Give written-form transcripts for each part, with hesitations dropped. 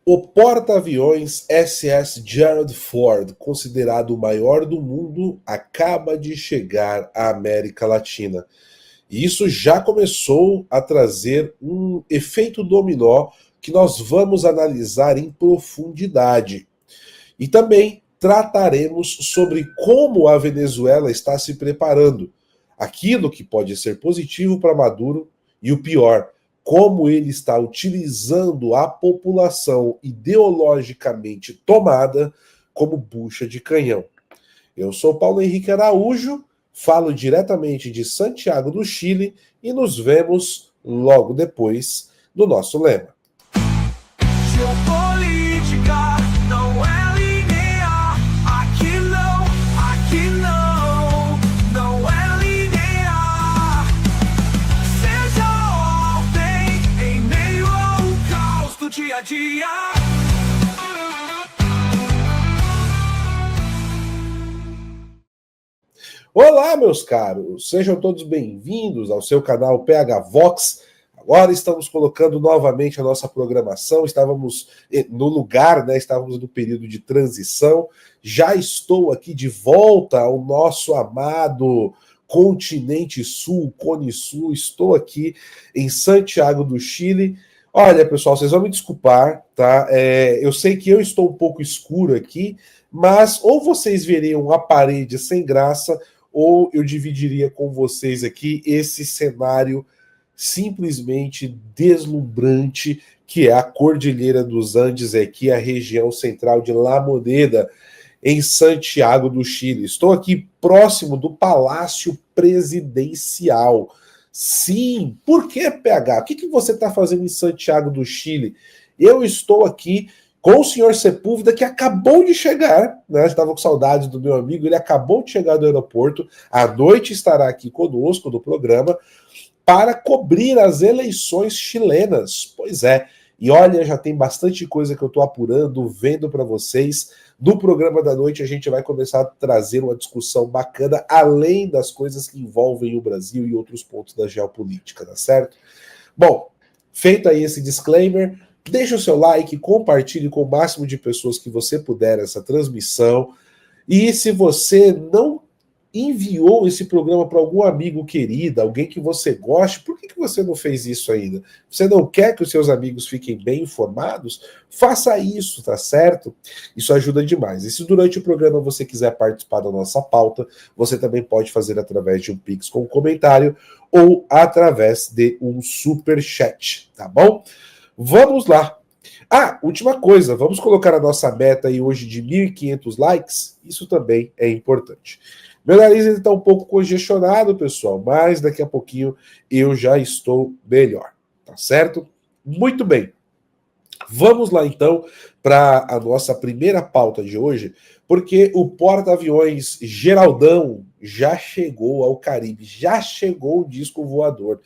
O porta-aviões SS Gerald Ford, considerado o maior do mundo, acaba de chegar à América Latina. E isso já começou a trazer um efeito dominó que nós vamos analisar em profundidade. E também trataremos sobre como a Venezuela está se preparando, aquilo que pode ser positivo para Maduro e o pior, como ele está utilizando a população ideologicamente tomada como bucha de canhão. Eu sou Paulo Henrique Araújo, falo diretamente de Santiago do Chile e nos vemos logo depois do nosso lema. Geopolítica não é linear. Aqui não é linear. Seja ordem em meio ao caos do dia a dia. Olá, meus caros, sejam todos bem-vindos ao seu canal PH Vox. Agora estamos colocando novamente a nossa programação, estávamos no lugar, né? Estávamos no período de transição. Já estou aqui de volta ao nosso amado continente sul, Cone Sul. Estou aqui em Santiago do Chile. Olha, pessoal, vocês vão me desculpar, tá? Eu sei que eu estou um pouco escuro aqui, mas ou vocês veriam a parede sem graça, ou eu dividiria com vocês aqui esse cenário simplesmente deslumbrante, que é a Cordilheira dos Andes, aqui a região central de La Moneda, em Santiago do Chile. Estou aqui próximo do Palácio Presidencial. Sim, por que, PH? O que você está fazendo em Santiago do Chile? Eu estou aqui com o senhor Sepúlveda, que acabou de chegar, né? Estava com saudade do meu amigo, ele acabou de chegar do aeroporto, à noite estará aqui conosco no programa, para cobrir as eleições chilenas. Pois é, e olha, já tem bastante coisa que eu estou apurando, vendo para vocês. No programa da noite a gente vai começar a trazer uma discussão bacana, além das coisas que envolvem o Brasil e outros pontos da geopolítica, tá certo? Bom, feito aí esse disclaimer, deixa o seu like, compartilhe com o máximo de pessoas que você puder essa transmissão. E se você não enviou esse programa para algum amigo querido, alguém que você goste, por que você não fez isso ainda? Você não quer que os seus amigos fiquem bem informados? Faça isso, tá certo? Isso ajuda demais. E se durante o programa você quiser participar da nossa pauta, você também pode fazer através de um Pix com um comentário ou através de um super chat, tá bom? Vamos lá. Ah, última coisa, vamos colocar a nossa meta aí hoje de 1.500 likes? Isso também é importante. Meu nariz está um pouco congestionado, pessoal, mas daqui a pouquinho eu já estou melhor, tá certo? Muito bem. Vamos lá, então, para a nossa primeira pauta de hoje, porque o porta-aviões Geraldão já chegou ao Caribe, já chegou o disco voador.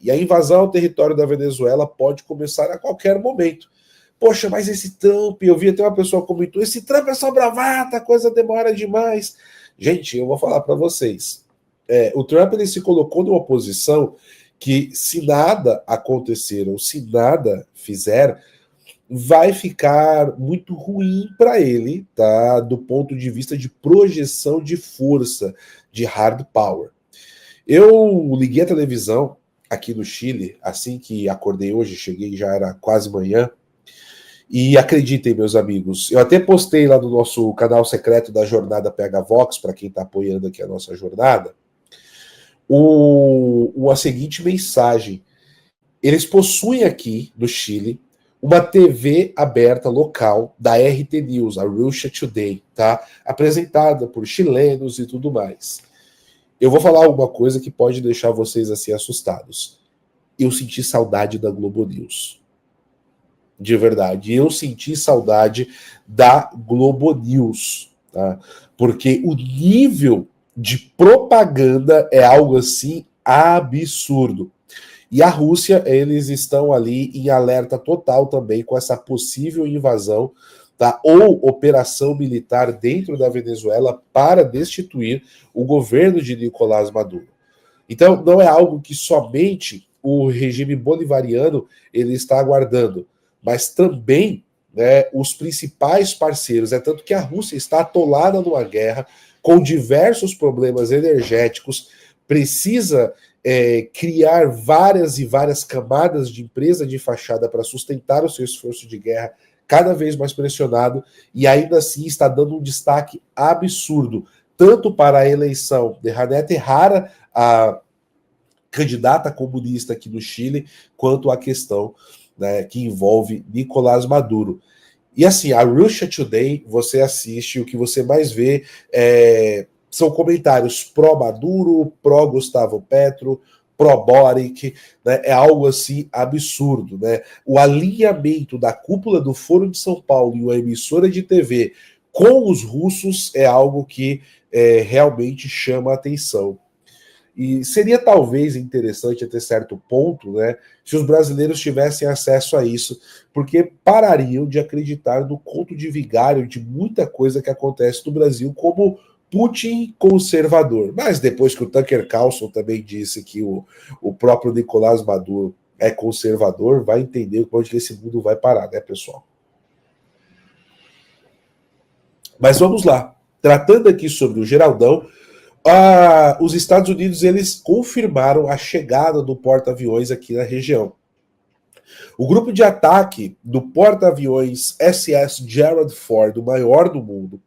E a invasão ao território da Venezuela pode começar a qualquer momento. Poxa, mas esse Trump, eu vi até uma pessoa comentou, esse Trump é só bravata, a coisa demora demais. Gente, eu vou falar para vocês. O Trump ele se colocou numa posição que, se nada acontecer ou se nada fizer, vai ficar muito ruim para ele, tá? Do ponto de vista de projeção de força, de hard power. Eu liguei a televisão aqui no Chile, assim que acordei hoje, cheguei, já era quase manhã, e acreditem, meus amigos, eu até postei lá no nosso canal secreto da Jornada PH Vox, para quem está apoiando aqui a nossa jornada, a seguinte mensagem. Eles possuem aqui, no Chile, uma TV aberta local da RT News, a Russia Today, tá? Apresentada por chilenos e tudo mais. Eu vou falar alguma coisa que pode deixar vocês assim assustados. Eu senti saudade da Globo News. De verdade. Eu senti saudade da Globo News. Tá? Porque o nível de propaganda é algo assim absurdo. E a Rússia, eles estão ali em alerta total também com essa possível invasão, tá? Ou operação militar dentro da Venezuela para destituir o governo de Nicolás Maduro. Então, não é algo que somente o regime bolivariano ele está aguardando. mas também, né, os principais parceiros. É tanto que a Rússia está atolada numa guerra com diversos problemas energéticos, precisa criar várias e várias camadas de empresa de fachada para sustentar o seu esforço de guerra, cada vez mais pressionado, e ainda assim está dando um destaque absurdo, tanto para a eleição de Janete Jara, a candidata comunista aqui no Chile, quanto a questão, né, que envolve Nicolás Maduro. E assim, a Russia Today, você assiste, o que você mais vê são comentários pró-Maduro, pró-Gustavo Petro, pró-Boric, né? É algo assim absurdo, né? O alinhamento da cúpula do Foro de São Paulo e uma emissora de TV com os russos é algo que realmente chama a atenção. E seria talvez interessante até certo ponto, né, se os brasileiros tivessem acesso a isso, porque parariam de acreditar no conto de vigário de muita coisa que acontece no Brasil, como Putin conservador. Mas depois que o Tucker Carlson também disse que o próprio Nicolás Maduro é conservador, vai entender onde que esse mundo vai parar, né, pessoal? Mas vamos lá. Tratando aqui sobre o Geraldão, os Estados Unidos eles confirmaram a chegada do porta-aviões aqui na região. O grupo de ataque do porta-aviões SS Gerald Ford, o maior do mundo,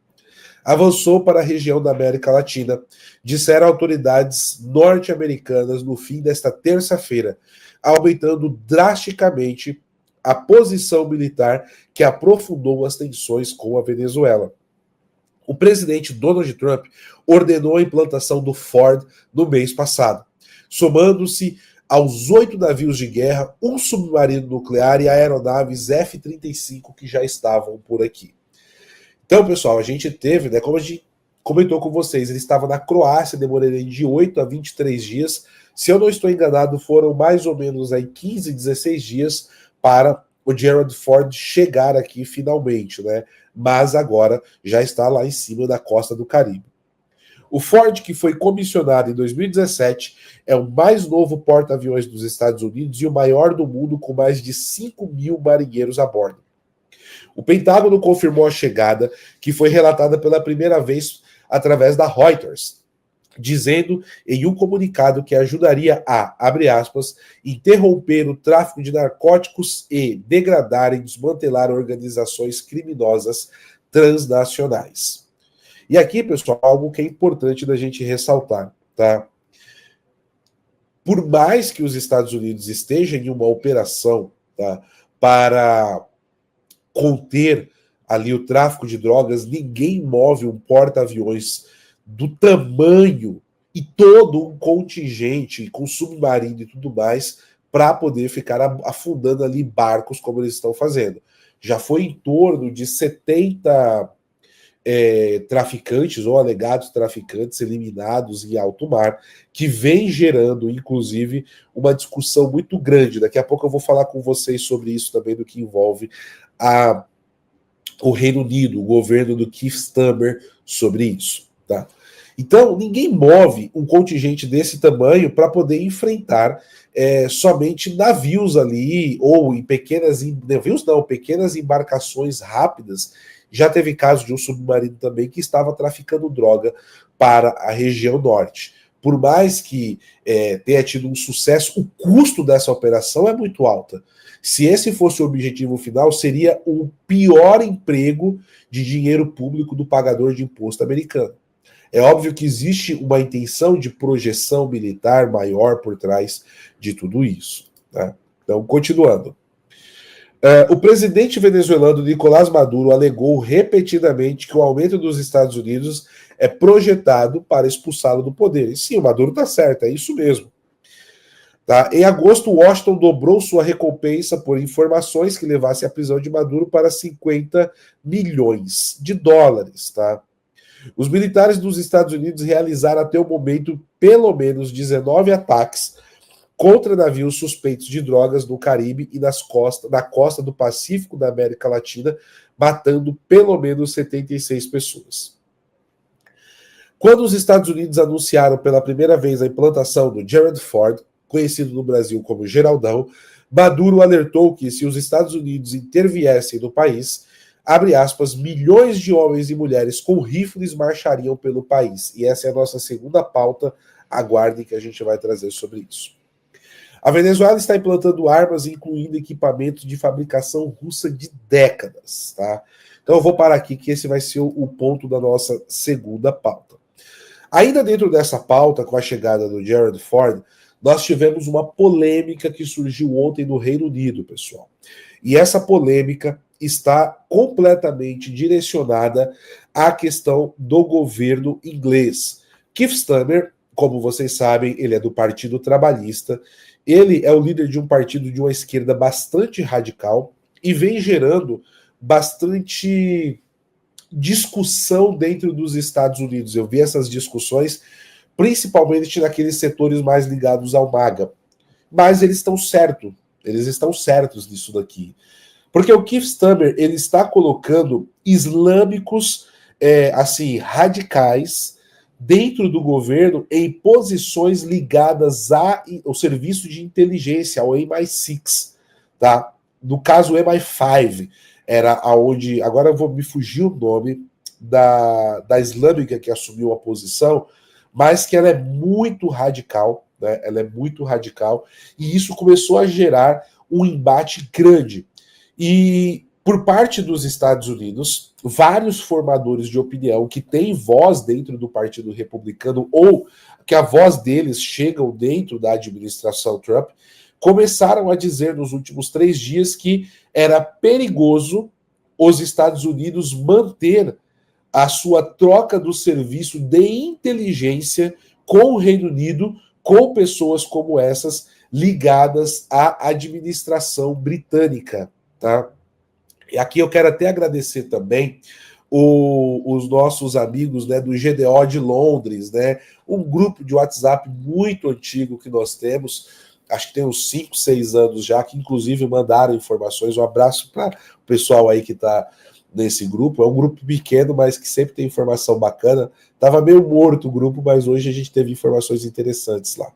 avançou para a região da América Latina, disseram autoridades norte-americanas no fim desta terça-feira, aumentando drasticamente a posição militar que aprofundou as tensões com a Venezuela. O presidente Donald Trump ordenou a implantação do Ford no mês passado, somando-se aos 8 navios de guerra, um submarino nuclear e aeronaves F-35 que já estavam por aqui. Então, pessoal, a gente teve, né, como a gente comentou com vocês, ele estava na Croácia, demoraria de 8 a 23 dias. Se eu não estou enganado, foram mais ou menos aí 15, 16 dias para o Gerald Ford chegar aqui finalmente, né? Mas agora já está lá em cima da costa do Caribe. O Ford, que foi comissionado em 2017, é o mais novo porta-aviões dos Estados Unidos e o maior do mundo, com mais de 5 mil marinheiros a bordo. O Pentágono confirmou a chegada, que foi relatada pela primeira vez através da Reuters, dizendo em um comunicado que ajudaria a, abre aspas, interromper o tráfico de narcóticos e degradar e desmantelar organizações criminosas transnacionais. E aqui, pessoal, algo que é importante da gente ressaltar, tá? Por mais que os Estados Unidos estejam em uma operação, tá, para conter ali o tráfico de drogas, ninguém move um porta-aviões do tamanho e todo um contingente com submarino e tudo mais para poder ficar afundando ali barcos como eles estão fazendo. Já foi em torno de 70 traficantes ou alegados traficantes eliminados em alto mar, que vem gerando, inclusive, uma discussão muito grande. Daqui a pouco eu vou falar com vocês sobre isso também, do que envolve o Reino Unido, o governo do Keir Starmer sobre isso, tá? Então, ninguém move um contingente desse tamanho para poder enfrentar somente navios ali, ou em pequenas embarcações rápidas. Já teve caso de um submarino também que estava traficando droga para a região norte. Por mais que tenha tido um sucesso, o custo dessa operação é muito alto. Se esse fosse o objetivo final, seria o pior emprego de dinheiro público do pagador de imposto americano. É óbvio que existe uma intenção de projeção militar maior por trás de tudo isso, né? Então, continuando. O presidente venezuelano Nicolás Maduro alegou repetidamente que o aumento dos Estados Unidos é projetado para expulsá-lo do poder. E sim, o Maduro está certo, é isso mesmo. Tá? Em agosto, Washington dobrou sua recompensa por informações que levassem à prisão de Maduro para 50 milhões de dólares. Tá? Os militares dos Estados Unidos realizaram até o momento pelo menos 19 ataques contra navios suspeitos de drogas no Caribe e na costa do Pacífico da América Latina, matando pelo menos 76 pessoas. Quando os Estados Unidos anunciaram pela primeira vez a implantação do Gerald Ford, conhecido no Brasil como Geraldão, Maduro alertou que se os Estados Unidos interviessem no país, abre aspas, milhões de homens e mulheres com rifles marchariam pelo país. E essa é a nossa segunda pauta. Aguardem que a gente vai trazer sobre isso. A Venezuela está implantando armas, incluindo equipamentos de fabricação russa de décadas. Tá? Então eu vou parar aqui, que esse vai ser o ponto da nossa segunda pauta. Ainda dentro dessa pauta, com a chegada do Gerald Ford, nós tivemos uma polêmica que surgiu ontem no Reino Unido, pessoal. E essa polêmica está completamente direcionada à questão do governo inglês. Keir Starmer, como vocês sabem, ele é do Partido Trabalhista, ele é o líder de um partido de uma esquerda bastante radical e vem gerando bastante discussão dentro dos Estados Unidos. Eu vi essas discussões principalmente naqueles setores mais ligados ao MAGA. Mas eles estão certos nisso daqui. Porque o Keir Starmer, ele está colocando islâmicos, radicais, dentro do governo, em posições ligadas ao serviço de inteligência, ao MI6, tá? No caso, o MI5, era aonde, agora eu vou me fugir o nome da islâmica que assumiu a posição, mas que ela é muito radical, né? Ela é muito radical, e isso começou a gerar um embate grande. E por parte dos Estados Unidos, vários formadores de opinião que têm voz dentro do Partido Republicano ou que a voz deles chegam dentro da administração Trump, começaram a dizer nos últimos 3 dias que era perigoso os Estados Unidos manter a sua troca do serviço de inteligência com o Reino Unido, com pessoas como essas ligadas à administração britânica. Tá? E aqui eu quero até agradecer também os nossos amigos, né, do GDO de Londres, né, um grupo de WhatsApp muito antigo que nós temos, acho que tem uns 5, 6 anos já, que inclusive mandaram informações. Um abraço para o pessoal aí que está nesse grupo. É um grupo pequeno, mas que sempre tem informação bacana. Estava meio morto o grupo, mas hoje a gente teve informações interessantes lá.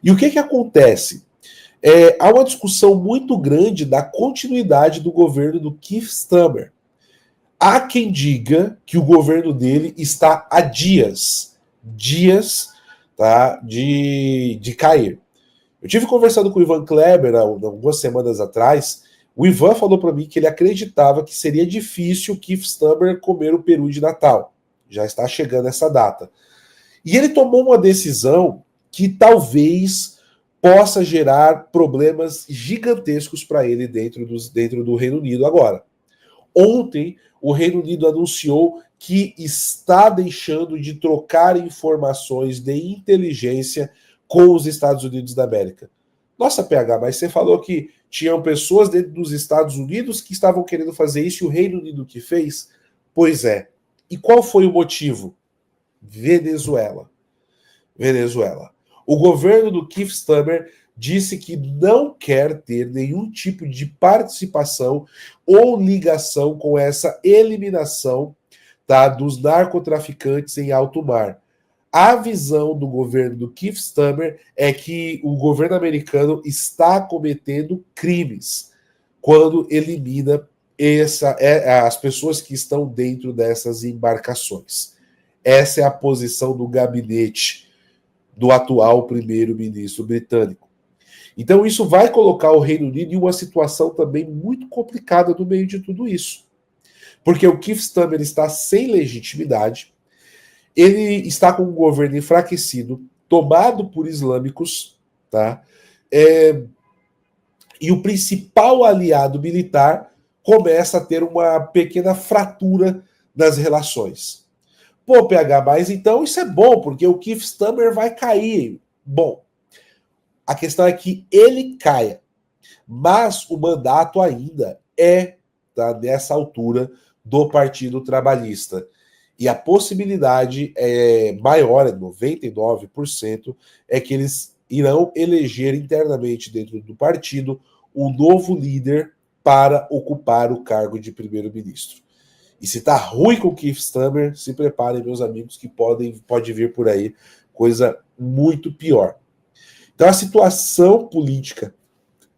E o que acontece? Há uma discussão muito grande da continuidade do governo do Keir Starmer. Há quem diga que o governo dele está a dias, tá, de cair. Eu tive conversando com o Ivan Kleber algumas semanas atrás. O Ivan falou para mim que ele acreditava que seria difícil o Keir Starmer comer o peru de Natal. Já está chegando essa data. E ele tomou uma decisão que talvez possa gerar problemas gigantescos para ele dentro do Reino Unido agora. Ontem, o Reino Unido anunciou que está deixando de trocar informações de inteligência com os Estados Unidos da América. Nossa, PH, mas você falou que tinham pessoas dentro dos Estados Unidos que estavam querendo fazer isso e o Reino Unido que fez? Pois é. E qual foi o motivo? Venezuela. O governo do Keir Starmer disse que não quer ter nenhum tipo de participação ou ligação com essa eliminação, tá, dos narcotraficantes em alto mar. A visão do governo do Keir Starmer é que o governo americano está cometendo crimes quando elimina as pessoas que estão dentro dessas embarcações. Essa é a posição do gabinete do atual primeiro-ministro britânico. Então isso vai colocar o Reino Unido em uma situação também muito complicada no meio de tudo isso. Porque o Keir Starmer está sem legitimidade, ele está com um governo enfraquecido, tomado por islâmicos, tá? E o principal aliado militar começa a ter uma pequena fratura nas relações. Pô, PH, mas então isso é bom, porque o Keir Starmer vai cair. Bom, a questão é que ele caia, mas o mandato ainda nessa altura do Partido Trabalhista. E a possibilidade maior, 99%, é que eles irão eleger internamente dentro do partido um novo líder para ocupar o cargo de primeiro-ministro. E se tá ruim com o Keir Starmer, se preparem, meus amigos, que pode vir por aí coisa muito pior. Então a situação política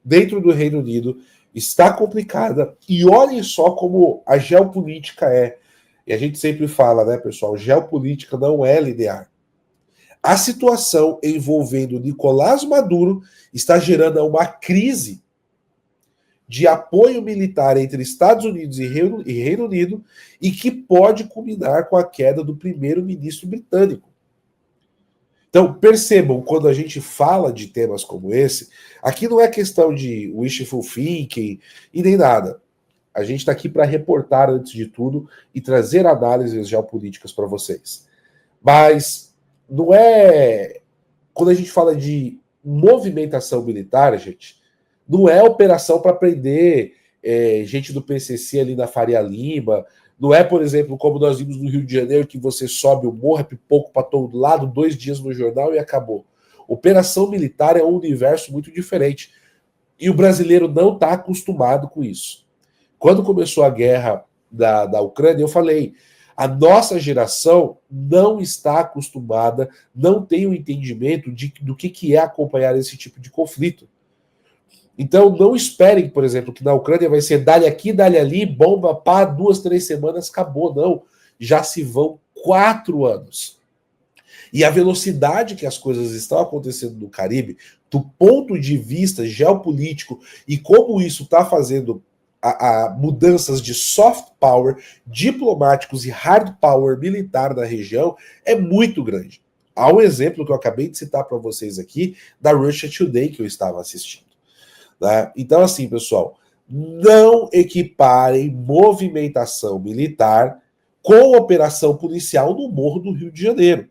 dentro do Reino Unido está complicada, e olhem só como a geopolítica é. E a gente sempre fala, né, pessoal, geopolítica não é linear. A situação envolvendo Nicolás Maduro está gerando uma crise de apoio militar entre Estados Unidos e Reino Unido e que pode culminar com a queda do primeiro-ministro britânico. Então, percebam, quando a gente fala de temas como esse, aqui não é questão de wishful thinking e nem nada. A gente está aqui para reportar, antes de tudo, e trazer análises geopolíticas para vocês. Mas não é... Quando a gente fala de movimentação militar, gente, não é operação para prender gente do PCC ali na Faria Lima. Não é, por exemplo, como nós vimos no Rio de Janeiro, que você sobe o morro, é pipoco para todo lado, 2 dias no jornal e acabou. Operação militar é um universo muito diferente. E o brasileiro não está acostumado com isso. Quando começou a guerra da Ucrânia, eu falei, a nossa geração não está acostumada, não tem o entendimento do que é acompanhar esse tipo de conflito. Então, não esperem, por exemplo, que na Ucrânia vai ser dali aqui, dali ali, bomba, pá, 2, 3 semanas, acabou. Não. Já se vão 4 anos. E a velocidade que as coisas estão acontecendo no Caribe, do ponto de vista geopolítico, e como isso está fazendo a mudanças de soft power, diplomáticos e hard power militar na região, é muito grande. Há um exemplo que eu acabei de citar para vocês aqui, da Russia Today, que eu estava assistindo. Né? Então, assim, pessoal, não equiparem movimentação militar com operação policial no Morro do Rio de Janeiro.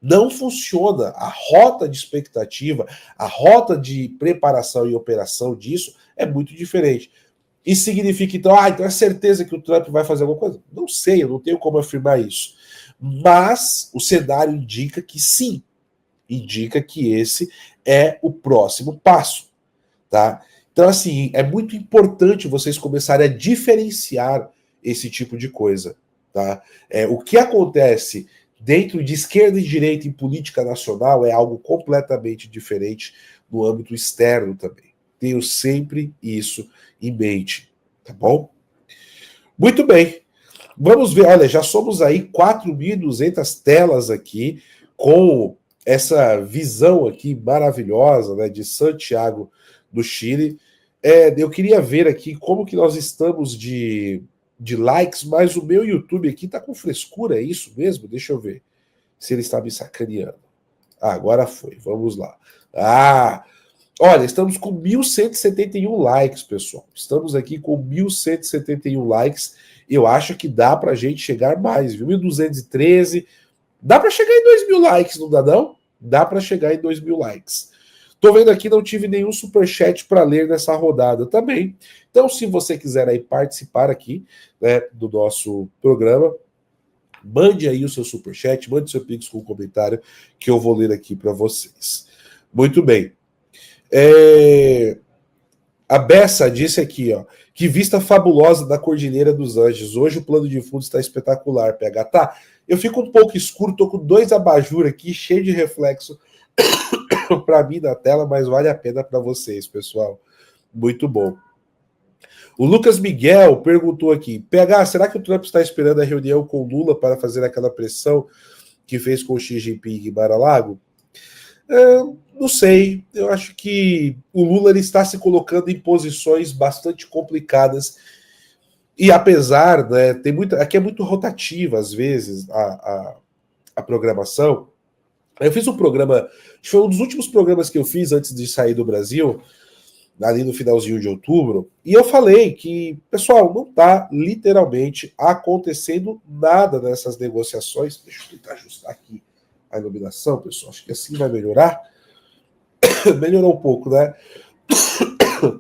Não funciona. A rota de expectativa, a rota de preparação e operação disso é muito diferente. Isso significa, então, então é certeza que o Trump vai fazer alguma coisa? Não sei, eu não tenho como afirmar isso. Mas o cenário indica que sim. Indica que esse é o próximo passo. Tá? Então, assim, é muito importante vocês começarem a diferenciar esse tipo de coisa. Tá? O que acontece dentro de esquerda e direita em política nacional é algo completamente diferente no âmbito externo também. Tenho sempre isso em mente, tá bom? Muito bem. Vamos ver, olha, já somos aí 4.200 telas aqui, com essa visão aqui maravilhosa, né, de Santiago do Chile. Eu queria ver aqui como que nós estamos de likes, mas o meu YouTube aqui tá com frescura, é isso mesmo? Deixa eu ver se ele está me sacaneando. Agora foi, vamos lá. Olha, estamos com 1.171 likes, pessoal. Estamos aqui com 1.171 likes. Eu acho que dá pra gente chegar mais, viu? 1.213. Dá pra chegar em 2.000 likes, não dá não? Dá pra chegar em 2.000 likes. Tô vendo aqui, não tive nenhum superchat para ler nessa rodada também. Então, se você quiser aí participar aqui, né, do nosso programa, mande aí o seu superchat, mande seu pix com um comentário que eu vou ler aqui para vocês. Muito bem. A Bessa disse aqui, ó, que vista fabulosa da Cordilheira dos Anjos. Hoje o plano de fundo está espetacular, PH. Tá, eu fico um pouco escuro, tô com 2 abajur aqui, cheio de reflexo para mim na tela, mas vale a pena para vocês, pessoal. Muito bom. O Lucas Miguel perguntou aqui, PH, será que o Trump está esperando a reunião com Lula para fazer aquela pressão que fez com o Xi Jinping em Mar-a-Lago? Não sei, eu acho que o Lula ele está se colocando em posições bastante complicadas e apesar, né, aqui é muito rotativa às vezes a programação. Eu fiz um programa, foi um dos últimos programas que eu fiz antes de sair do Brasil, ali no finalzinho de outubro, e eu falei que, pessoal, não está literalmente acontecendo nada nessas negociações. Deixa eu tentar ajustar aqui a iluminação, pessoal, acho que assim vai melhorar. Melhorou um pouco, né?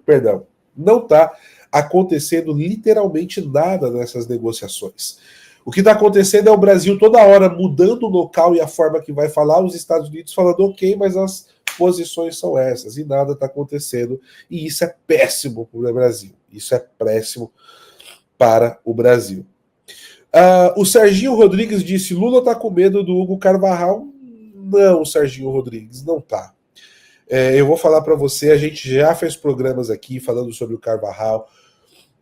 Perdão. Não está acontecendo literalmente nada nessas negociações. O que está acontecendo é o Brasil toda hora mudando o local e a forma que vai falar, os Estados Unidos falando ok, mas as posições são essas, e nada está acontecendo, e isso é péssimo para o Brasil. Isso é péssimo para o Brasil. O Serginho Rodrigues disse, Lula está com medo do Hugo Carvajal? Não, Serginho Rodrigues, não está. Eu vou falar para você, a gente já fez programas aqui falando sobre o Carvajal.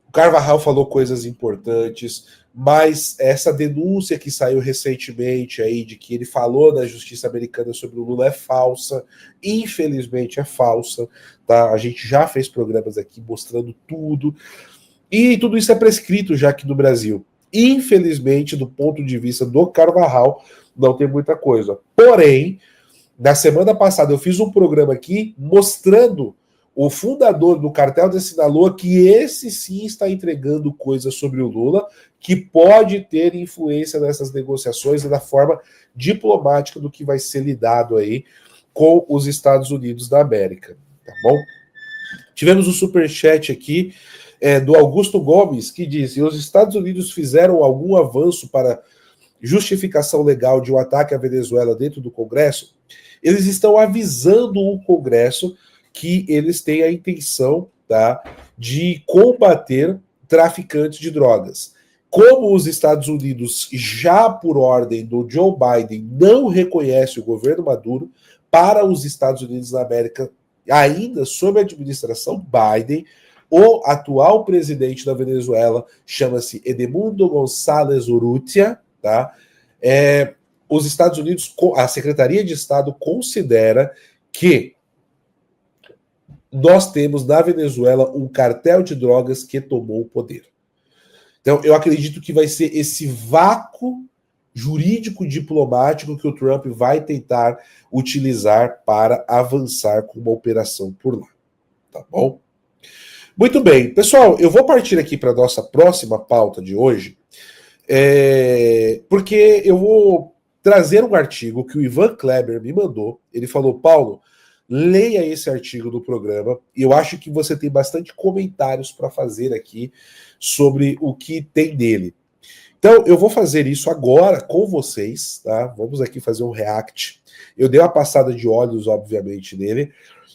O Carvajal falou coisas importantes, mas essa denúncia que saiu recentemente aí de que ele falou na justiça americana sobre o Lula é falsa, infelizmente é falsa, tá? A gente já fez programas aqui mostrando tudo, e tudo isso é prescrito já aqui no Brasil. Infelizmente, do ponto de vista do Carvajal, não tem muita coisa. Porém, na semana passada eu fiz um programa aqui mostrando o fundador do cartel de Sinaloa, que esse sim está entregando coisas sobre o Lula, que pode ter influência nessas negociações e da forma diplomática do que vai ser lidado aí com os Estados Unidos da América, tá bom? Tivemos um superchat aqui do Augusto Gomes, que diz: os Estados Unidos fizeram algum avanço para justificação legal de um ataque à Venezuela dentro do Congresso? Eles estão avisando o Congresso que eles têm a intenção, tá, de combater traficantes de drogas. Como os Estados Unidos, já por ordem do Joe Biden, não reconhece o governo Maduro, para os Estados Unidos da América, ainda sob a administração Biden, o atual presidente da Venezuela chama-se Edmundo González Urrutia, tá? Os Estados Unidos, a Secretaria de Estado considera que nós temos na Venezuela um cartel de drogas que tomou o poder. Então, eu acredito que vai ser esse vácuo jurídico-diplomático que o Trump vai tentar utilizar para avançar com uma operação por lá. Tá bom? Muito bem. Pessoal, eu vou partir aqui para a nossa próxima pauta de hoje, porque eu vou trazer um artigo que o Ivan Kleber me mandou. Ele falou: Paulo, leia esse artigo do programa, e eu acho que você tem bastante comentários para fazer aqui sobre o que tem dele. Então, eu vou fazer isso agora com vocês, tá? Vamos aqui fazer um react. Eu dei uma passada de olhos, obviamente, nele,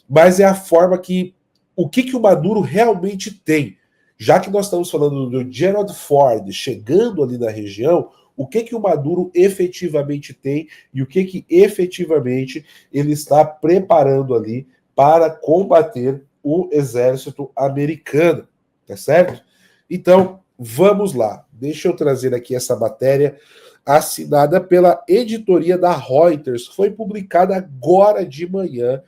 mas é a forma que... O que o Maduro realmente tem? Já que nós estamos falando do Gerald Ford chegando ali na região, o que o Maduro efetivamente tem e o que efetivamente ele está preparando ali para combater o exército americano, tá certo? Então, vamos lá. Deixa eu trazer aqui essa matéria assinada pela editoria da Reuters. Foi publicada agora de manhã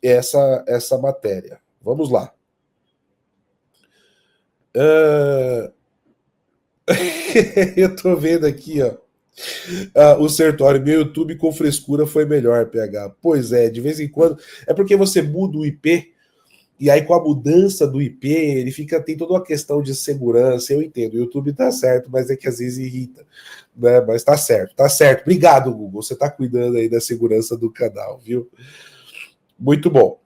essa matéria. Vamos lá. Eu tô vendo aqui, ó. O Sertório, meu YouTube com frescura foi melhor, PH. Pois é, de vez em quando. É porque você muda o IP, e aí com a mudança do IP, ele tem toda uma questão de segurança. Eu entendo, o YouTube tá certo, mas é que às vezes irrita, né? Mas tá certo, tá certo. Obrigado, Google. Você tá cuidando aí da segurança do canal, viu? Muito bom.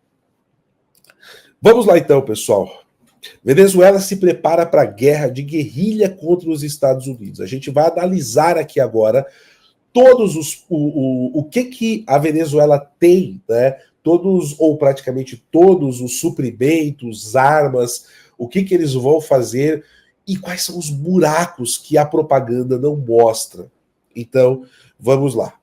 Vamos lá então, pessoal. Venezuela se prepara para a guerra de guerrilha contra os Estados Unidos. A gente vai analisar aqui agora todos o que a Venezuela tem, né? Todos, ou praticamente todos os suprimentos, armas, o que eles vão fazer e quais são os buracos que a propaganda não mostra. Então, vamos lá.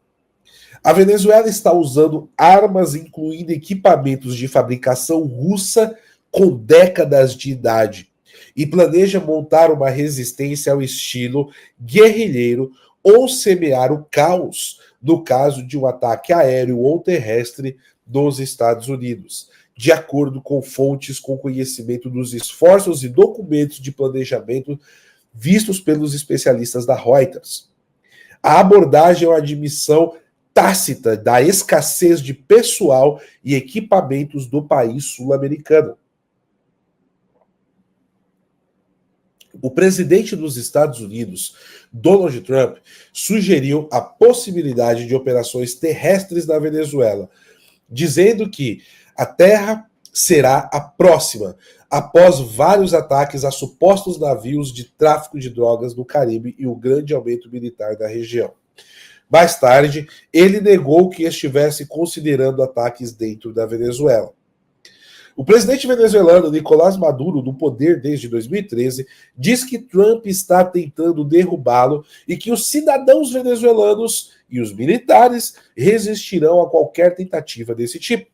A Venezuela está usando armas, incluindo equipamentos de fabricação russa com décadas de idade, e planeja montar uma resistência ao estilo guerrilheiro ou semear o caos no caso de um ataque aéreo ou terrestre dos Estados Unidos, de acordo com fontes com conhecimento dos esforços e documentos de planejamento vistos pelos especialistas da Reuters. A abordagem é uma admissão tácita da escassez de pessoal e equipamentos do país sul-americano. O presidente dos Estados Unidos, Donald Trump, sugeriu a possibilidade de operações terrestres na Venezuela, dizendo que a terra será a próxima, após vários ataques a supostos navios de tráfico de drogas no Caribe e o grande aumento militar da região. Mais tarde, ele negou que estivesse considerando ataques dentro da Venezuela. O presidente venezuelano Nicolás Maduro, no poder desde 2013, diz que Trump está tentando derrubá-lo e que os cidadãos venezuelanos e os militares resistirão a qualquer tentativa desse tipo.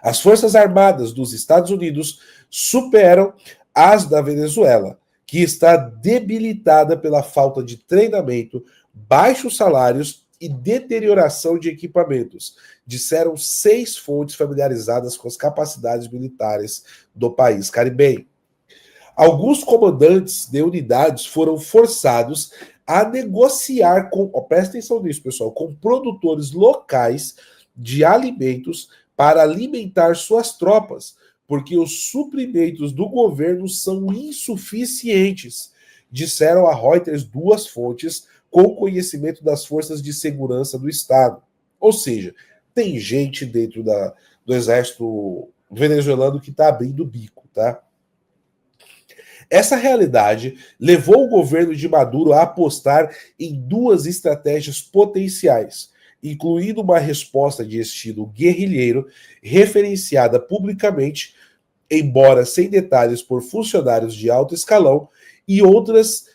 As Forças Armadas dos Estados Unidos superam as da Venezuela, que está debilitada pela falta de treinamento, baixos salários e deterioração de equipamentos, disseram 6 fontes familiarizadas com as capacidades militares do país caribenho. Alguns comandantes de unidades foram forçados a negociar com, presta atenção nisso, pessoal, com produtores locais de alimentos para alimentar suas tropas, porque os suprimentos do governo são insuficientes, disseram a Reuters 2 fontes com conhecimento das forças de segurança do Estado. Ou seja, tem gente dentro do exército venezuelano que está abrindo o bico, tá? Essa realidade levou o governo de Maduro a apostar em 2 estratégias potenciais, incluindo uma resposta de estilo guerrilheiro, referenciada publicamente, embora sem detalhes por funcionários de alto escalão, e outras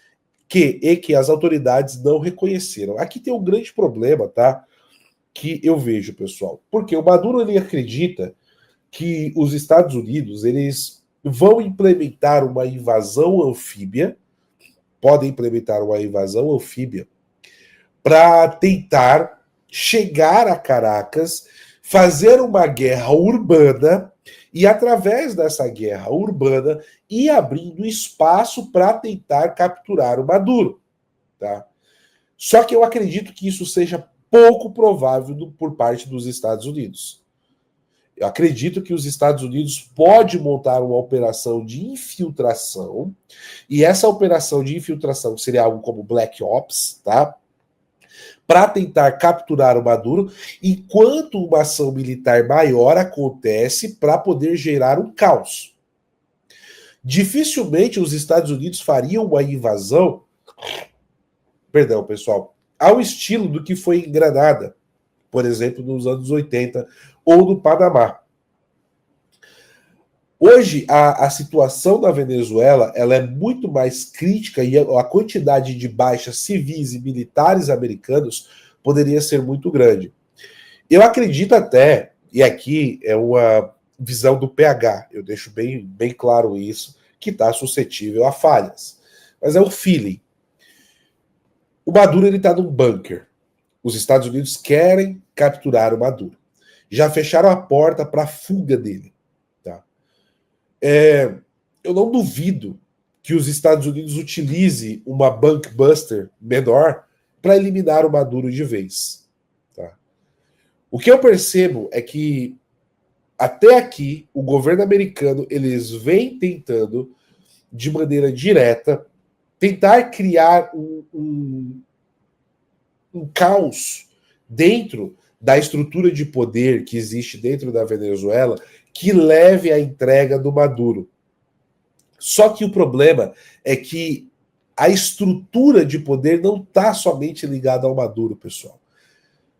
que as autoridades não reconheceram. Aqui tem um grande problema, tá? Que eu vejo, pessoal. Porque o Maduro, ele acredita que os Estados Unidos, eles vão implementar uma invasão anfíbia, podem implementar uma invasão anfíbia, para tentar chegar a Caracas, fazer uma guerra urbana, e através dessa guerra urbana, ir abrindo espaço para tentar capturar o Maduro. Tá? Só que eu acredito que isso seja pouco provável por parte dos Estados Unidos. Eu acredito que os Estados Unidos pode montar uma operação de infiltração, e essa operação de infiltração seria algo como Black Ops, tá? Para tentar capturar o Maduro, enquanto uma ação militar maior acontece para poder gerar um caos. Dificilmente os Estados Unidos fariam uma invasão, perdão, pessoal, ao estilo do que foi em Granada, por exemplo, nos anos 80, ou no Panamá. Hoje, a situação da Venezuela ela é muito mais crítica e a quantidade de baixas civis e militares americanos poderia ser muito grande. Eu acredito até, e aqui é uma visão do PH, eu deixo bem claro isso, que está suscetível a falhas. Mas é o feeling. O Maduro está num bunker. Os Estados Unidos querem capturar o Maduro. Já fecharam a porta para a fuga dele. Tá? Eu não duvido que os Estados Unidos utilize uma bunkbuster menor para eliminar o Maduro de vez. Tá? O que eu percebo é que até aqui o governo americano eles vem tentando de maneira direta tentar criar um caos dentro da estrutura de poder que existe dentro da Venezuela que leve à entrega do Maduro. Só que o problema é que a estrutura de poder não está somente ligada ao Maduro, pessoal.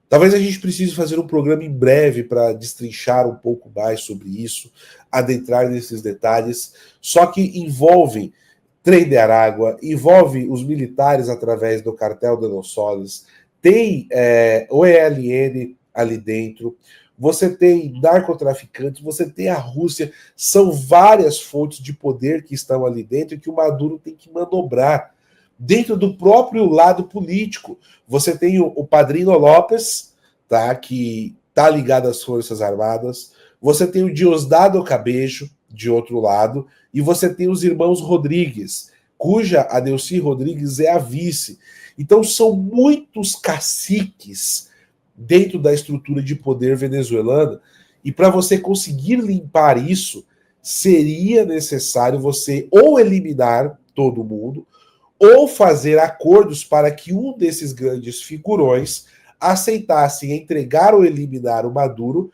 Talvez a gente precise fazer um programa em breve para destrinchar um pouco mais sobre isso, adentrar nesses detalhes, só que envolve Trem de Aragua, envolve os militares através do cartel de Los Soles, tem o ELN ali dentro, você tem narcotraficantes, você tem a Rússia, são várias fontes de poder que estão ali dentro e que o Maduro tem que manobrar. Dentro do próprio lado político, você tem o Padrino López, tá, que está ligado às Forças Armadas, você tem o Diosdado Cabejo, de outro lado, e você tem os irmãos Rodrigues, cuja a Delcy Rodrigues é a vice. Então são muitos caciques dentro da estrutura de poder venezuelana, e para você conseguir limpar isso, seria necessário você ou eliminar todo mundo, ou fazer acordos para que um desses grandes figurões aceitasse entregar ou eliminar o Maduro,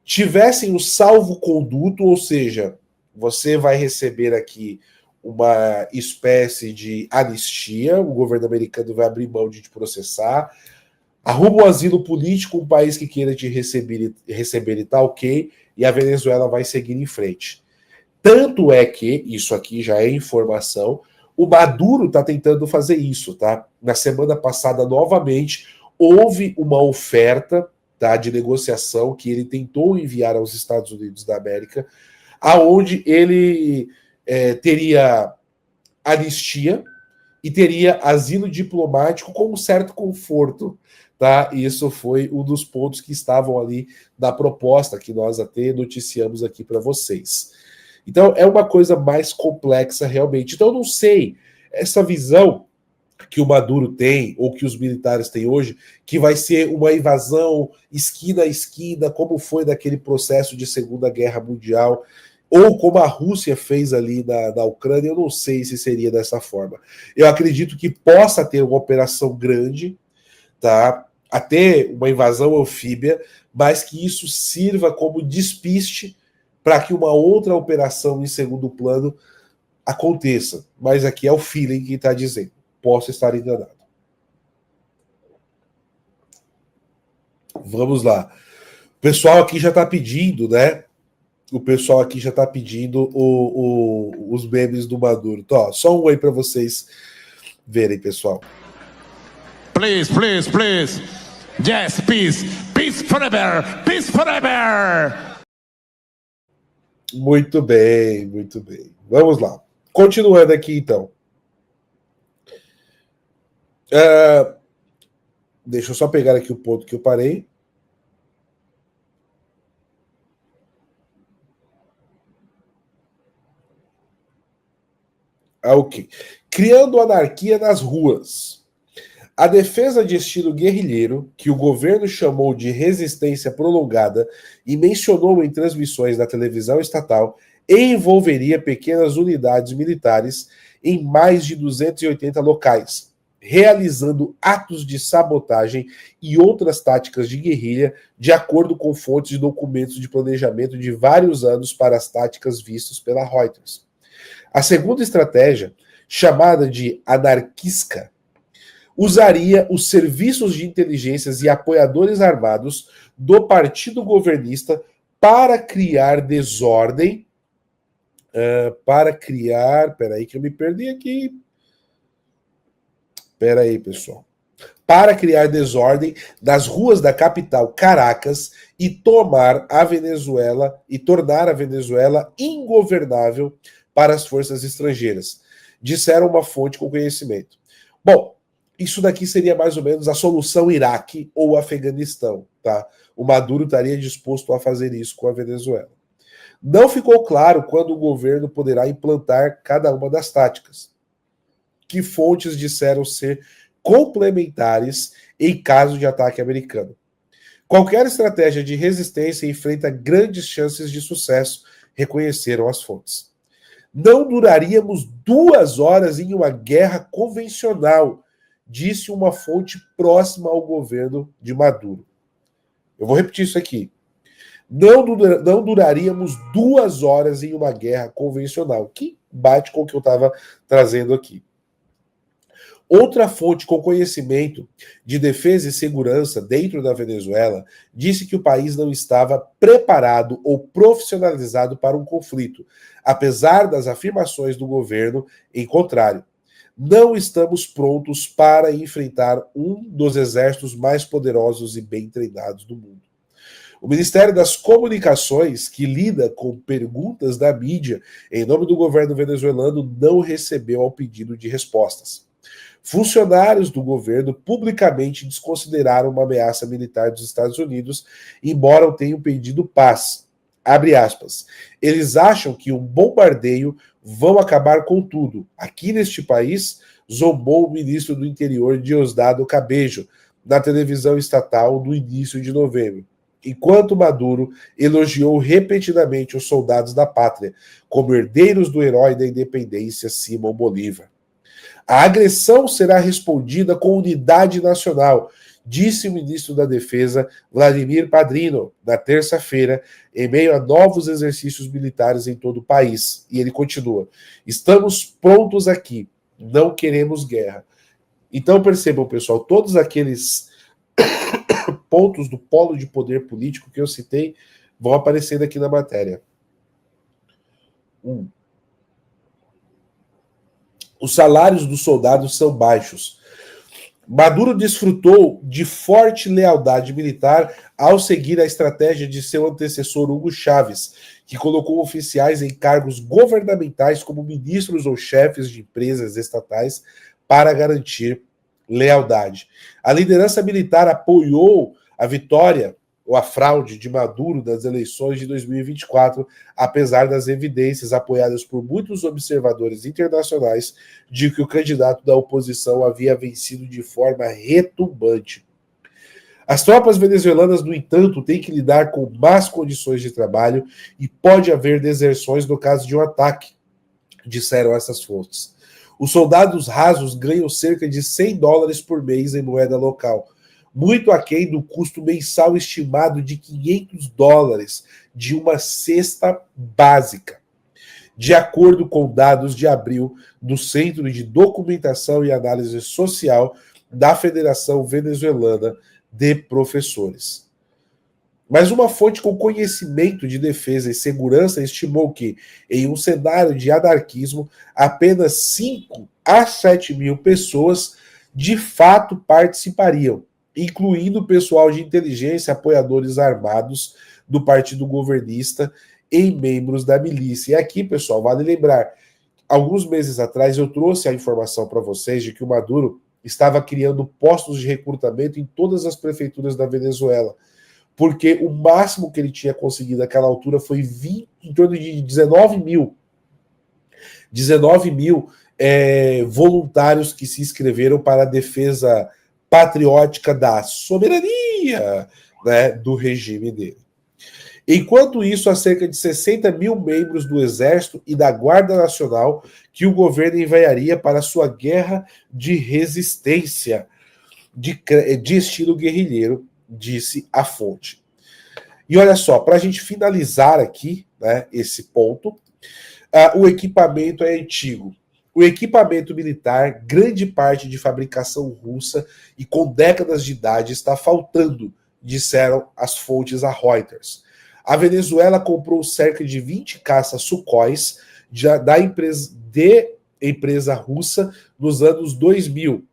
tivessem o salvo-conduto, ou seja, você vai receber aqui uma espécie de anistia, o governo americano vai abrir mão de te processar, arruma um asilo político, um país que queira te receber e tá ok, e a Venezuela vai seguir em frente. Tanto é que, isso aqui já é informação, o Maduro está tentando fazer isso, tá? Na semana passada, novamente, houve uma oferta tá, de negociação que ele tentou enviar aos Estados Unidos da América, aonde ele teria anistia e teria asilo diplomático com um certo conforto. Tá? E isso foi um dos pontos que estavam ali da proposta que nós até noticiamos aqui para vocês. Então é uma coisa mais complexa realmente. Então eu não sei, essa visão que o Maduro tem, ou que os militares têm hoje, que vai ser uma invasão esquina a esquina, como foi naquele processo de Segunda Guerra Mundial, ou como a Rússia fez ali na Ucrânia, eu não sei se seria dessa forma. Eu acredito que possa ter uma operação grande, tá? Até uma invasão anfíbia, mas que isso sirva como despiste para que uma outra operação em segundo plano aconteça. Mas aqui é o feeling que está dizendo. Posso estar enganado. Vamos lá. O pessoal aqui já está pedindo, né? O pessoal aqui já está pedindo os memes do Maduro. Então, ó, só um aí para vocês verem, pessoal. Please, please, please. Yes, peace. Peace forever. Peace forever. Muito bem, muito bem. Vamos lá. Continuando aqui, então. Deixa eu só pegar aqui o ponto que eu parei. Ok. Criando anarquia nas ruas. A defesa de estilo guerrilheiro, que o governo chamou de resistência prolongada e mencionou em transmissões na televisão estatal, envolveria pequenas unidades militares em mais de 280 locais, realizando atos de sabotagem e outras táticas de guerrilha, de acordo com fontes de documentos de planejamento de vários anos para as táticas vistas pela Reuters. A segunda estratégia, chamada de anarquisca, usaria os serviços de inteligências e apoiadores armados do partido governista para criar desordem. Peraí que eu me perdi aqui. Peraí, pessoal. Para criar desordem nas ruas da capital Caracas e tornar a Venezuela ingovernável para as forças estrangeiras, disseram uma fonte com conhecimento. Bom, isso daqui seria mais ou menos a solução Iraque ou Afeganistão, tá? O Maduro estaria disposto a fazer isso com a Venezuela. Não ficou claro quando o governo poderá implantar cada uma das táticas, que fontes disseram ser complementares em caso de ataque americano. Qualquer estratégia de resistência enfrenta grandes chances de sucesso, reconheceram as fontes. Não duraríamos 2 horas em uma guerra convencional, disse uma fonte próxima ao governo de Maduro. Eu vou repetir isso aqui. Não duraríamos 2 horas em uma guerra convencional, que bate com o que eu estava trazendo aqui. Outra fonte com conhecimento de defesa e segurança dentro da Venezuela disse que o país não estava preparado ou profissionalizado para um conflito, apesar das afirmações do governo em contrário. Não estamos prontos para enfrentar um dos exércitos mais poderosos e bem treinados do mundo. O Ministério das Comunicações, que lida com perguntas da mídia em nome do governo venezuelano, não recebeu ao pedido de respostas. Funcionários do governo publicamente desconsideraram uma ameaça militar dos Estados Unidos, embora tenham pedido paz. Abre aspas. Eles acham que um bombardeio vão acabar com tudo. Aqui neste país, zombou o ministro do Interior Diosdado Cabejo, na televisão estatal no início de novembro. Enquanto Maduro elogiou repetidamente os soldados da pátria como herdeiros do herói da independência Simão Bolívar. A agressão será respondida com unidade nacional, disse o ministro da Defesa, Vladimir Padrino, na terça-feira, em meio a novos exercícios militares em todo o país. E ele continua: estamos prontos aqui, não queremos guerra. Então percebam, pessoal, todos aqueles pontos do polo de poder político que eu citei vão aparecendo aqui na matéria. Os salários dos soldados são baixos. Maduro desfrutou de forte lealdade militar ao seguir a estratégia de seu antecessor Hugo Chávez, que colocou oficiais em cargos governamentais como ministros ou chefes de empresas estatais para garantir lealdade. A liderança militar apoiou a vitória ou a fraude de Maduro nas eleições de 2024, apesar das evidências apoiadas por muitos observadores internacionais de que o candidato da oposição havia vencido de forma retumbante. As tropas venezuelanas, no entanto, têm que lidar com más condições de trabalho e pode haver deserções no caso de um ataque, disseram essas fontes. Os soldados rasos ganham cerca de $100 por mês em moeda local, muito aquém do custo mensal estimado de $500 de uma cesta básica, de acordo com dados de abril do Centro de Documentação e Análise Social da Federação Venezuelana de Professores. Mas uma fonte com conhecimento de defesa e segurança estimou que, em um cenário de anarquismo, apenas 5 a 7 mil pessoas de fato participariam, incluindo pessoal de inteligência, apoiadores armados do partido governista e membros da milícia. E aqui, pessoal, vale lembrar, alguns meses atrás eu trouxe a informação para vocês de que o Maduro estava criando postos de recrutamento em todas as prefeituras da Venezuela, porque o máximo que ele tinha conseguido naquela altura foi em torno de 19 mil voluntários que se inscreveram para a defesa patriótica da soberania, né, do regime dele. Enquanto isso, há cerca de 60 mil membros do Exército e da Guarda Nacional que o governo enviaria para sua guerra de resistência de estilo guerrilheiro, disse a fonte. E olha só, para a gente finalizar aqui, né, esse ponto, o equipamento é antigo. O equipamento militar, grande parte de fabricação russa e com décadas de idade, está faltando, disseram as fontes a Reuters. A Venezuela comprou cerca de 20 caças Sukhóis da empresa russa nos anos 2000.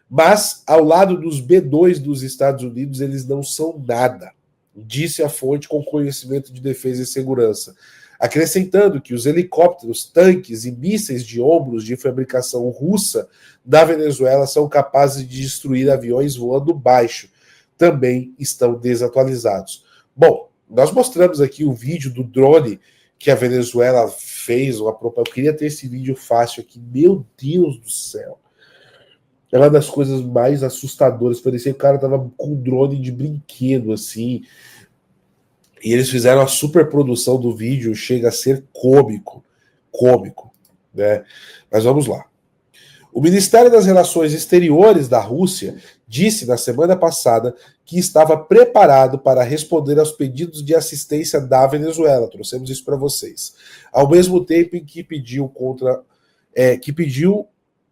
Mas, ao lado dos B-2 dos Estados Unidos, eles não são nada, disse a fonte com conhecimento de defesa e segurança, acrescentando que os helicópteros, tanques e mísseis de ombros de fabricação russa da Venezuela são capazes de destruir aviões voando baixo, também estão desatualizados. Bom, nós mostramos aqui o vídeo do drone que a Venezuela fez, eu queria ter esse vídeo fácil aqui, meu Deus do céu. É uma das coisas mais assustadoras. Parecia que o cara tava com um drone de brinquedo, assim. E eles fizeram a superprodução do vídeo, chega a ser cômico, né? Mas vamos lá. O Ministério das Relações Exteriores da Rússia disse na semana passada que estava preparado para responder aos pedidos de assistência da Venezuela. Trouxemos isso para vocês. Ao mesmo tempo em que pediu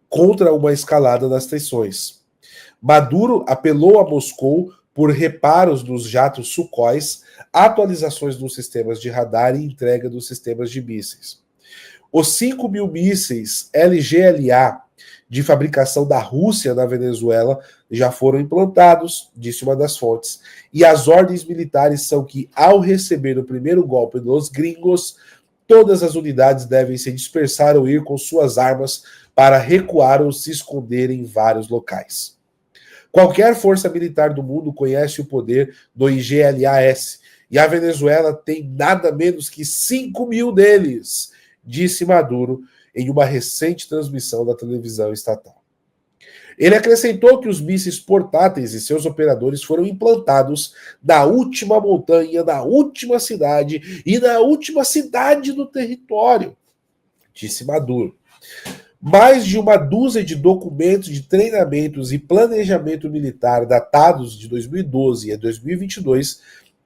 contra uma escalada das tensões. Maduro apelou a Moscou por reparos nos jatos Sukhóis, atualizações nos sistemas de radar e entrega dos sistemas de mísseis. Os 5 mil mísseis LGLA de fabricação da Rússia na Venezuela já foram implantados, disse uma das fontes, e as ordens militares são que, ao receber o primeiro golpe dos gringos, todas as unidades devem se dispersar ou ir com suas armas para recuar ou se esconder em vários locais. Qualquer força militar do mundo conhece o poder do IGLAS, e a Venezuela tem nada menos que 5 mil deles, disse Maduro em uma recente transmissão da televisão estatal. Ele acrescentou que os mísseis portáteis e seus operadores foram implantados na última montanha, na última cidade e na última cidade do território, disse Maduro. Mais de uma dúzia de documentos de treinamentos e planejamento militar datados de 2012 a 2022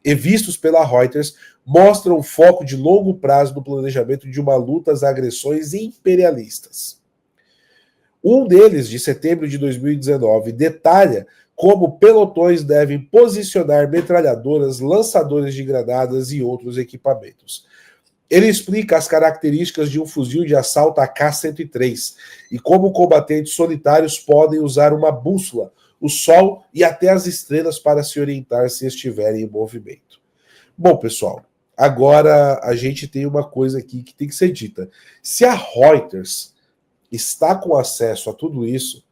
e vistos pela Reuters mostram o foco de longo prazo no planejamento de uma luta às agressões imperialistas. Um deles, de setembro de 2019, detalha como pelotões devem posicionar metralhadoras, lançadores de granadas e outros equipamentos. Ele explica as características de um fuzil de assalto AK-103 e como combatentes solitários podem usar uma bússola o Sol e até as estrelas para se orientar se estiverem em movimento. Bom, pessoal, agora a gente tem uma coisa aqui que tem que ser dita. Se a Reuters está com acesso a tudo isso,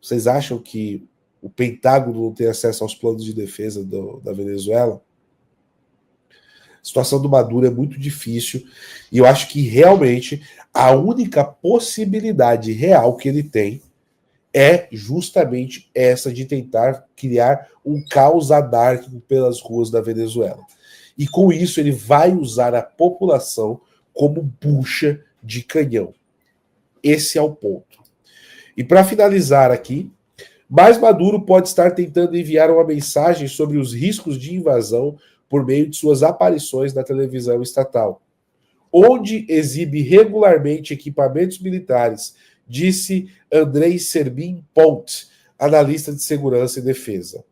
vocês acham que o Pentágono não tem acesso aos planos de defesa da Venezuela? A situação do Maduro é muito difícil e eu acho que realmente a única possibilidade real que ele tem é justamente essa de tentar criar um caos anárquico pelas ruas da Venezuela. E com isso ele vai usar a população como bucha de canhão. Esse é o ponto. E para finalizar aqui, mas Maduro pode estar tentando enviar uma mensagem sobre os riscos de invasão por meio de suas aparições na televisão estatal, onde exibe regularmente equipamentos militares, disse Andrei Serbin Ponte, analista de segurança e defesa.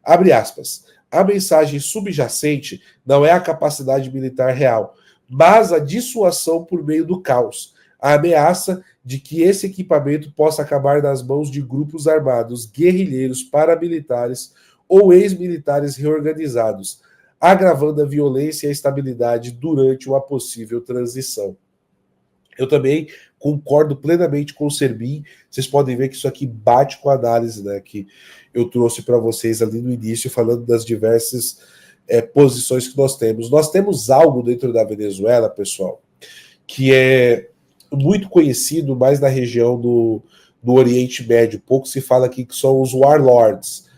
Abre aspas. A mensagem subjacente não é a capacidade militar real, mas a dissuasão por meio do caos, a ameaça de que esse equipamento possa acabar nas mãos de grupos armados, guerrilheiros, paramilitares ou ex-militares reorganizados, agravando a violência e a instabilidade durante uma possível transição. Eu também concordo plenamente com o Serbin. Vocês podem ver que isso aqui bate com a análise, né, que eu trouxe para vocês ali no início, falando das diversas posições que nós temos. Nós temos algo dentro da Venezuela, pessoal, que é muito conhecido mais na região do Oriente Médio. Pouco se fala aqui que são os warlords.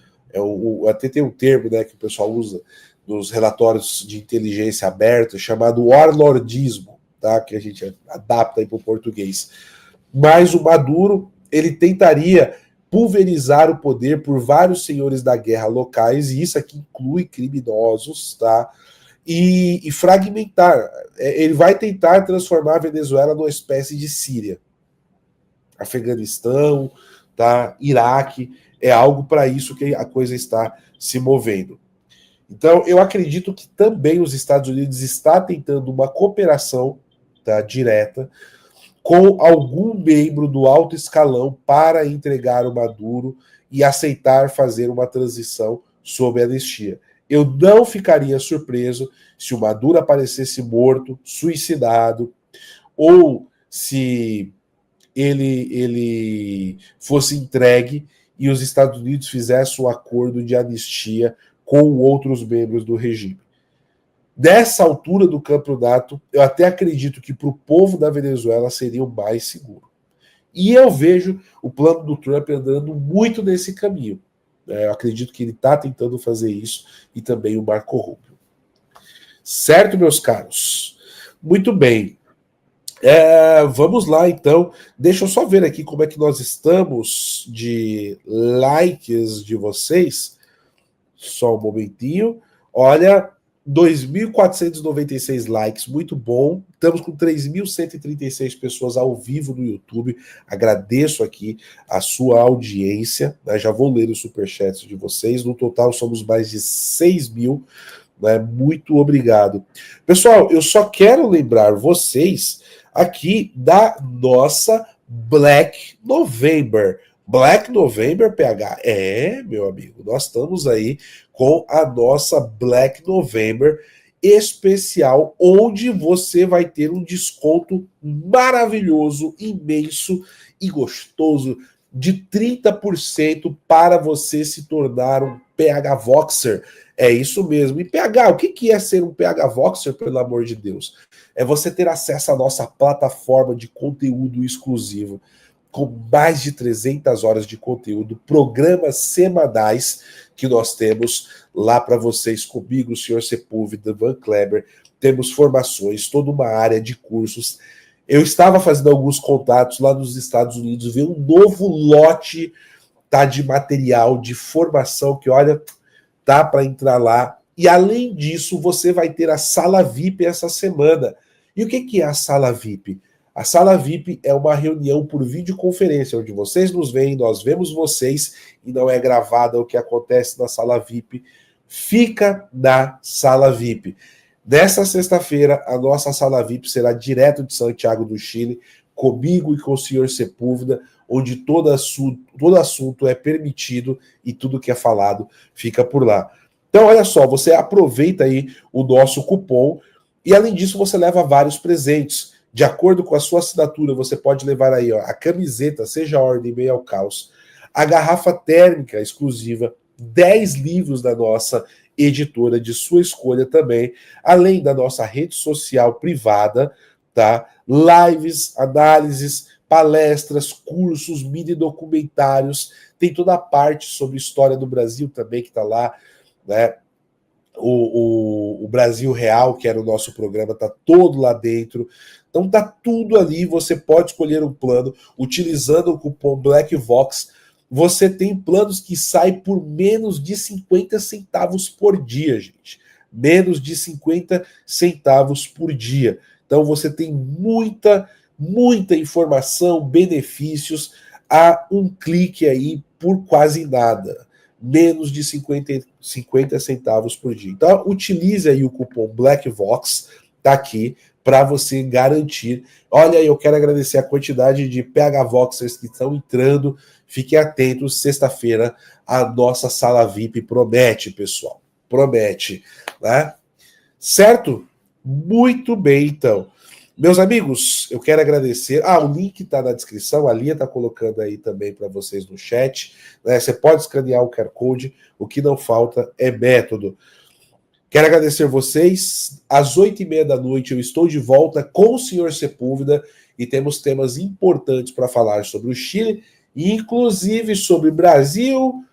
Até tem um termo, né, que o pessoal usa nos relatórios de inteligência aberta, chamado warlordismo, tá? Que a gente adapta aí para o português. Mas o Maduro, ele tentaria pulverizar o poder por vários senhores da guerra locais, e isso aqui inclui criminosos, tá? E fragmentar. Ele vai tentar transformar a Venezuela numa espécie de Síria. Afeganistão, tá? Iraque, é algo para isso que a coisa está se movendo. Então, eu acredito que também os Estados Unidos estão tentando uma cooperação, tá, direta com algum membro do alto escalão para entregar o Maduro e aceitar fazer uma transição sob anistia. Eu não ficaria surpreso se o Maduro aparecesse morto, suicidado, ou se ele fosse entregue e os Estados Unidos fizessem um acordo de anistia com outros membros do regime. Dessa altura do campeonato, eu até acredito que para o povo da Venezuela seria o mais seguro. E eu vejo o plano do Trump andando muito nesse caminho. Eu acredito que ele está tentando fazer isso, e também o Marco Rubio. Certo, meus caros? Muito bem. Vamos lá, então. Deixa eu só ver aqui como é que nós estamos de likes de vocês. Só um momentinho. Olha, 2.496 likes, muito bom. Estamos com 3.136 pessoas ao vivo no YouTube. Agradeço aqui a sua audiência, né? Já vou ler os superchats de vocês. No total somos mais de 6.000. Né? Muito obrigado. Pessoal, eu só quero lembrar vocês aqui da nossa Black November. Black November, PH, meu amigo, nós estamos aí com a nossa Black November especial, onde você vai ter um desconto maravilhoso, imenso e gostoso de 30% para você se tornar um PH Voxer. É isso mesmo. E PH, o que é ser um PH Voxer, pelo amor de Deus? É você ter acesso à nossa plataforma de conteúdo exclusivo, com mais de 300 horas de conteúdo, programas semanais que nós temos lá para vocês, comigo, o Sr. Sepúlveda, Van Kleber. Temos formações, toda uma área de cursos. Eu estava fazendo alguns contatos lá nos Estados Unidos, vi um novo lote, tá, de material, de formação, que olha, tá para entrar lá. E além disso, você vai ter a Sala VIP essa semana. E o que é a Sala VIP? A Sala VIP é uma reunião por videoconferência, onde vocês nos veem, nós vemos vocês, e não é gravada o que acontece na Sala VIP. Fica na Sala VIP. Nessa sexta-feira, a nossa Sala VIP será direto de Santiago do Chile, comigo e com o senhor Sepúlveda, onde todo assunto é permitido e tudo que é falado fica por lá. Então, olha só, você aproveita aí o nosso cupom e, além disso, você leva vários presentes. De acordo com a sua assinatura, você pode levar aí ó, a camiseta, seja a Ordem Meio ao Caos, a garrafa térmica exclusiva, 10 livros da nossa editora de sua escolha também, além da nossa rede social privada, tá? Lives, análises, palestras, cursos, mini documentários, tem toda a parte sobre história do Brasil também que está lá, né? O Brasil Real, que era o nosso programa, está todo lá dentro. Então tá tudo ali, você pode escolher um plano utilizando o cupom BlackVox. Você tem planos que saem por menos de 50 centavos por dia, gente. Menos de 50 centavos por dia. Então você tem muita informação, benefícios a um clique aí por quase nada. Menos de 50 centavos por dia. Então utilize aí o cupom BlackVox, tá aqui, para você garantir. Olha, eu quero agradecer a quantidade de PHVoxers que estão entrando. Fiquem atentos, sexta-feira a nossa sala VIP promete, pessoal. Promete, né? Certo? Muito bem, então. Meus amigos, eu quero agradecer. O link está na descrição, a Lia está colocando aí também para vocês no chat. Né? Você pode escanear o QR Code, o que não falta é método. Quero agradecer vocês. Às 8h30 da noite eu estou de volta com o senhor Sepúlveda e temos temas importantes para falar sobre o Chile, inclusive sobre Brasil,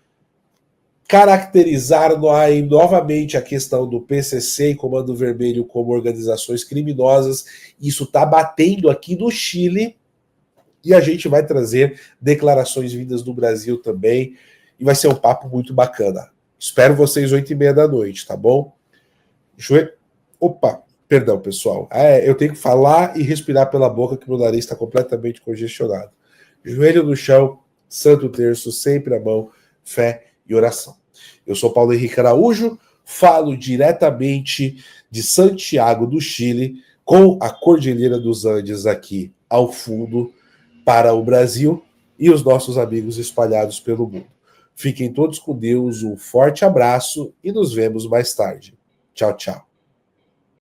caracterizar aí novamente a questão do PCC e Comando Vermelho como organizações criminosas. Isso está batendo aqui no Chile e a gente vai trazer declarações vindas do Brasil também e vai ser um papo muito bacana. Espero vocês 8h30 da noite, tá bom? Opa, perdão, pessoal. Eu tenho que falar e respirar pela boca que meu nariz está completamente congestionado. Joelho no chão, Santo Terço, sempre à mão, fé e oração. Eu sou Paulo Henrique Araújo, falo diretamente de Santiago do Chile, com a Cordilheira dos Andes aqui ao fundo para o Brasil e os nossos amigos espalhados pelo mundo. Fiquem todos com Deus, um forte abraço e nos vemos mais tarde. Tchau, tchau.